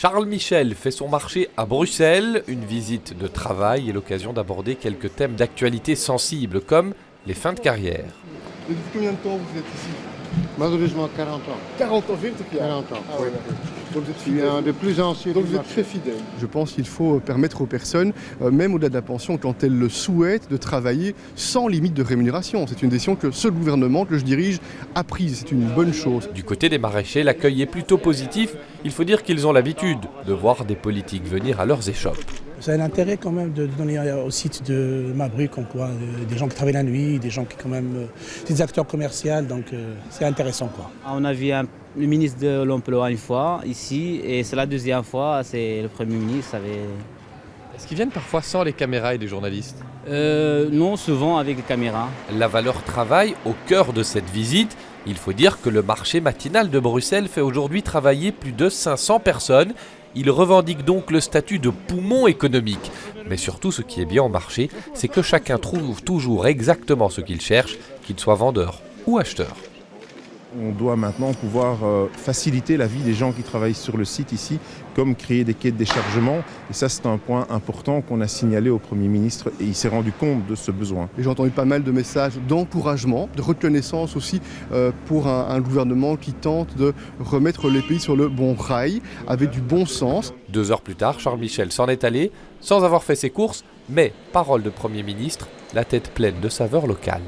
Charles Michel fait son marché à Bruxelles. Une visite de travail est l'occasion d'aborder quelques thèmes d'actualité sensibles comme les fins de carrière. Et depuis combien de temps vous êtes ici? Malheureusement 40 ans. 40 ans, 40 ans. Ah ouais, d'accord. Donc vous êtes Je suis fidèle. un des plus anciens. Donc du vous êtes marché. très fidèle. Je pense qu'il faut permettre aux personnes, même au-delà de la pension, quand elles le souhaitent, de travailler sans limite de rémunération. C'est une décision que ce gouvernement que je dirige a prise. C'est une bonne chose. Du côté des maraîchers, l'accueil est plutôt positif. Il faut dire qu'ils ont l'habitude de voir des politiques venir à leurs échoppes. Ça a l'intérêt quand même de donner au site de Mabruck des gens qui travaillent la nuit, des gens qui quand même, des acteurs commerciaux, donc c'est intéressant quoi. On a vu le ministre de l'Emploi une fois ici et c'est la deuxième fois, c'est le Premier ministre. Est-ce qu'ils viennent parfois sans les caméras et les journalistes? Non, souvent avec des caméras. La valeur travail au cœur de cette visite. Il faut dire que le marché matinal de Bruxelles fait aujourd'hui travailler plus de 500 personnes. Il revendique donc le statut de poumon économique. Mais surtout, ce qui est bien au marché, c'est que chacun trouve toujours exactement ce qu'il cherche, qu'il soit vendeur ou acheteur. On doit maintenant pouvoir faciliter la vie des gens qui travaillent sur le site ici, comme créer des quais de déchargement. Et ça, c'est un point important qu'on a signalé au Premier ministre et il s'est rendu compte de ce besoin. Et j'ai entendu pas mal de messages d'encouragement, de reconnaissance aussi pour un gouvernement qui tente de remettre les pays sur le bon rail, avec du bon sens. 2 heures plus tard, Charles Michel s'en est allé, sans avoir fait ses courses, mais, parole de Premier ministre, la tête pleine de saveurs locales.